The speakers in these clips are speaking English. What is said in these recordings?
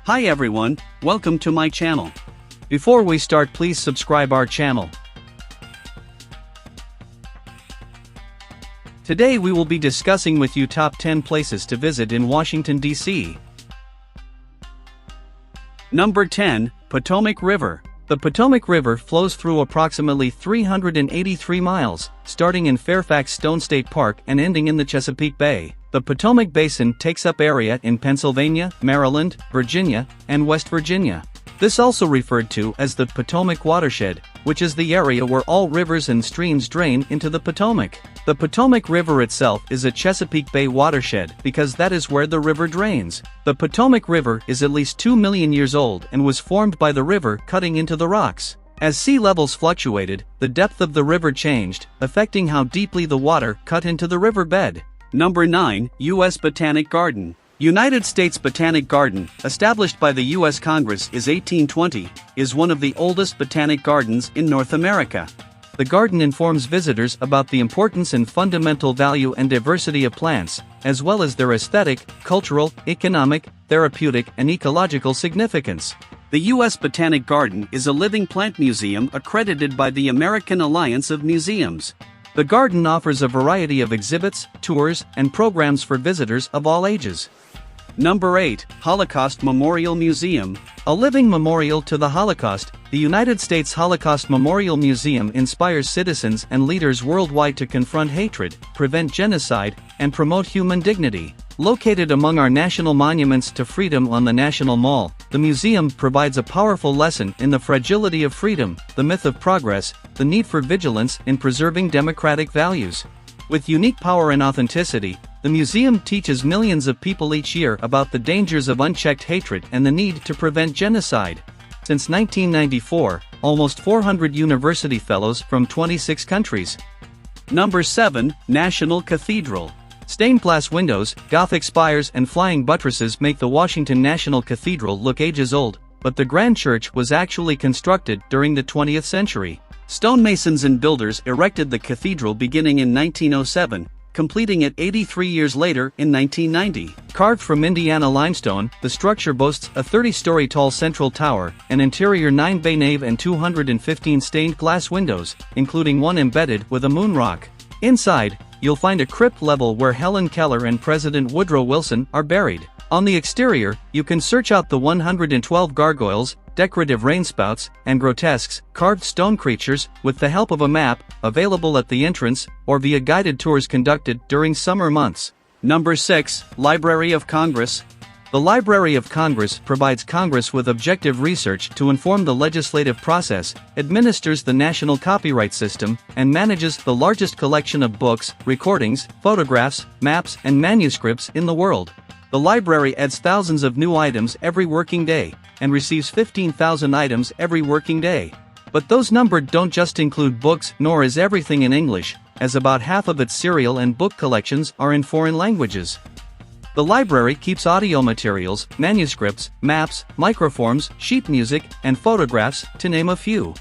Hi everyone, welcome to my channel. Before we start, please subscribe our channel. Today we will be discussing with you top 10 places to visit in Washington, D.C. Number 10, Potomac River. The Potomac River flows through approximately 383 miles, starting in Fairfax Stone State Park and ending in the Chesapeake Bay. The Potomac Basin takes up area in Pennsylvania, Maryland, Virginia, and West Virginia. This also referred to as the Potomac Watershed, which is the area where all rivers and streams drain into the Potomac. The Potomac River itself is a Chesapeake Bay watershed because that is where the river drains. The Potomac River is at least 2 million years old and was formed by the river cutting into the rocks. As sea levels fluctuated, the depth of the river changed, affecting how deeply the water cut into the riverbed. Number 9, U.S. Botanic Garden. United States Botanic Garden, established by the U.S. Congress in 1820, is one of the oldest botanic gardens in North America. The garden informs visitors about the importance and fundamental value and diversity of plants, as well as their aesthetic, cultural, economic, therapeutic, and ecological significance. The U.S. Botanic Garden is a living plant museum accredited by the American Alliance of Museums. The garden offers a variety of exhibits, tours, and programs for visitors of all ages. Number 8, Holocaust Memorial Museum. A living memorial to the Holocaust, the United States Holocaust Memorial Museum inspires citizens and leaders worldwide to confront hatred, prevent genocide, and promote human dignity. Located among our national monuments to freedom on the National Mall, the museum provides a powerful lesson in the fragility of freedom, the myth of progress, the need for vigilance in preserving democratic values. With unique power and authenticity, the museum teaches millions of people each year about the dangers of unchecked hatred and the need to prevent genocide. Since 1994, almost 400 university fellows from 26 countries. Number 7, National Cathedral. Stained glass windows, Gothic spires, and flying buttresses make the Washington National Cathedral look ages old, but the Grand Church was actually constructed during the 20th century. Stonemasons and builders erected the cathedral beginning in 1907, completing it 83 years later in 1990. Carved from Indiana limestone, the structure boasts a 30-story tall central tower, an interior 9-bay nave and 215 stained glass windows, including one embedded with a moon rock. Inside, you'll find a crypt level where Helen Keller and President Woodrow Wilson are buried. On the exterior, you can search out the 112 gargoyles, decorative rainspouts, and grotesques, carved stone creatures, with the help of a map, available at the entrance, or via guided tours conducted during summer months. Number 6, Library of Congress. The Library of Congress provides Congress with objective research to inform the legislative process, administers the national copyright system, and manages the largest collection of books, recordings, photographs, maps, and manuscripts in the world. The library adds thousands of new items every working day, and receives 15,000 items every working day. But those numbered don't just include books, nor is everything in English, as about half of its serial and book collections are in foreign languages. The library keeps audio materials, manuscripts, maps, microforms, sheet music, and photographs, to name a few.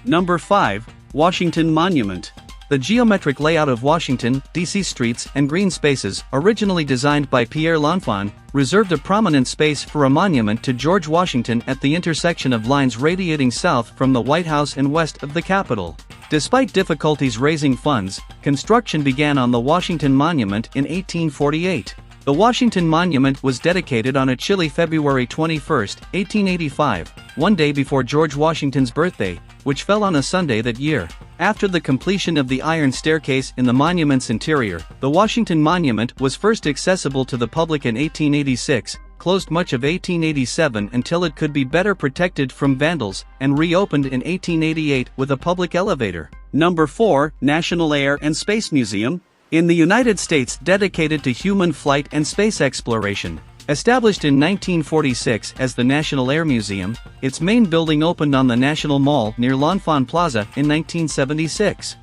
Number 5, Washington Monument. The geometric layout of Washington, D.C. streets and green spaces, originally designed by Pierre L'Enfant, reserved a prominent space for a monument to George Washington at the intersection of lines radiating south from the White House and west of the Capitol. Despite difficulties raising funds, construction began on the Washington Monument in 1848. The Washington Monument was dedicated on a chilly February 21, 1885, one day before George Washington's birthday, which fell on a Sunday that year. After the completion of the iron staircase in the monument's interior, the Washington Monument was first accessible to the public in 1886, closed much of 1887 until it could be better protected from vandals, and reopened in 1888 with a public elevator. Number 4, National Air and Space Museum. In the United States, dedicated to human flight and space exploration. Established in 1946 as the National Air Museum, its main building opened on the National Mall near L'Enfant Plaza in 1976.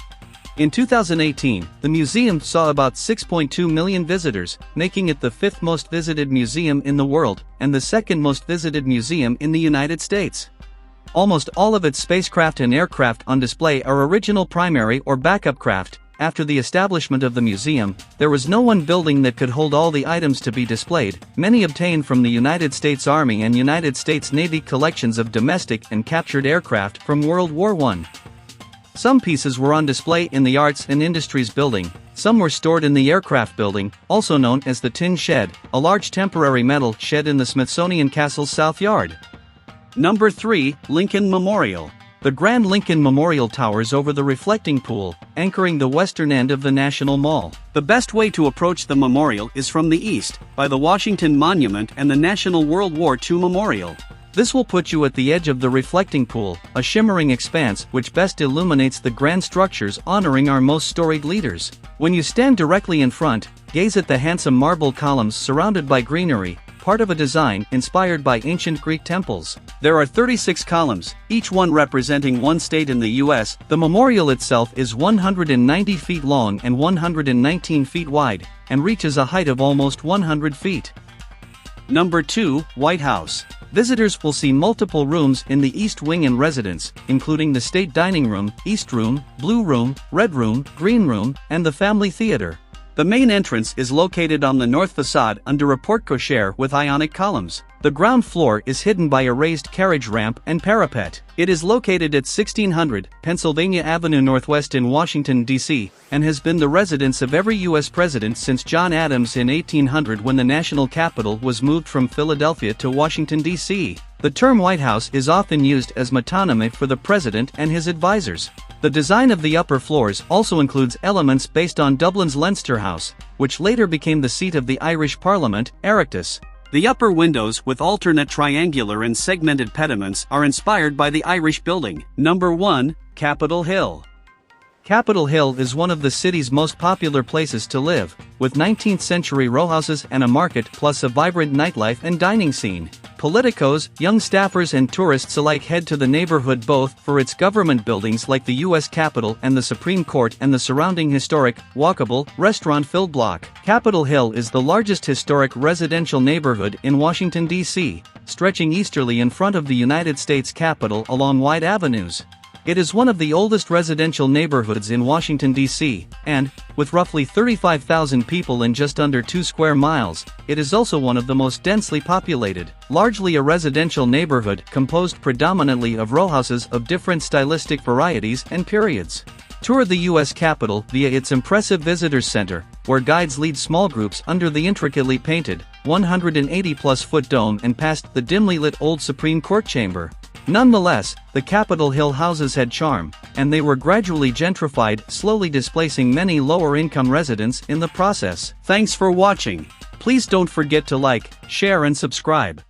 In 2018, the museum saw about 6.2 million visitors, making it the 5th most visited museum in the world, and the 2nd most visited museum in the United States. Almost all of its spacecraft and aircraft on display are original primary or backup craft, after the establishment of the museum, there was no one building that could hold all the items to be displayed, many obtained from the United States Army and United States Navy collections of domestic and captured aircraft from World War I. Some pieces were on display in the Arts and Industries Building, some were stored in the Aircraft Building, also known as the Tin Shed, a large temporary metal shed in the Smithsonian Castle's South Yard. Number 3, Lincoln Memorial. The Grand Lincoln Memorial towers over the reflecting pool, anchoring the western end of the National Mall. The best way to approach the memorial is from the east, by the Washington Monument and the National World War II Memorial. This will put you at the edge of the reflecting pool, a shimmering expanse which best illuminates the grand structures honoring our most storied leaders. When you stand directly in front, gaze at the handsome marble columns surrounded by greenery, part of a design inspired by ancient Greek temples. There are 36 columns, each one representing one state in the U.S. The memorial itself is 190 feet long and 119 feet wide, and reaches a height of almost 100 feet. Number 2, White House. Visitors will see multiple rooms in the East Wing and residence, including the State Dining Room, East Room, Blue Room, Red Room, Green Room, and the Family Theater. The main entrance is located on the north facade under a porte cochere with Ionic columns. The ground floor is hidden by a raised carriage ramp and parapet. It is located at 1600 Pennsylvania Avenue Northwest in Washington, D.C., and has been the residence of every U.S. president since John Adams in 1800 when the national capital was moved from Philadelphia to Washington, D.C. The term White House is often used as metonymy for the president and his advisors. The design of the upper floors also includes elements based on Dublin's Leinster House, which later became the seat of the Irish Parliament, Oireachtas. The upper windows with alternate triangular and segmented pediments are inspired by the Irish building. Number 1, Capitol Hill. Capitol Hill is one of the city's most popular places to live, with 19th-century rowhouses and a market plus a vibrant nightlife and dining scene. Politicos, young staffers and tourists alike head to the neighborhood both for its government buildings like the U.S. Capitol and the Supreme Court and the surrounding historic, walkable, restaurant-filled block. Capitol Hill is the largest historic residential neighborhood in Washington, D.C., stretching easterly in front of the United States Capitol along wide avenues. It is one of the oldest residential neighborhoods in Washington, D.C., and, with roughly 35,000 people in just under 2 square miles, it is also one of the most densely populated, largely a residential neighborhood composed predominantly of rowhouses of different stylistic varieties and periods. Tour the U.S. Capitol via its impressive visitors center, where guides lead small groups under the intricately painted, 180-plus-foot dome and past the dimly lit old Supreme Court chamber. Nonetheless, the Capitol Hill houses had charm, and they were gradually gentrified, slowly displacing many lower-income residents in the process. Thanks for watching. Please don't forget to like, share and subscribe.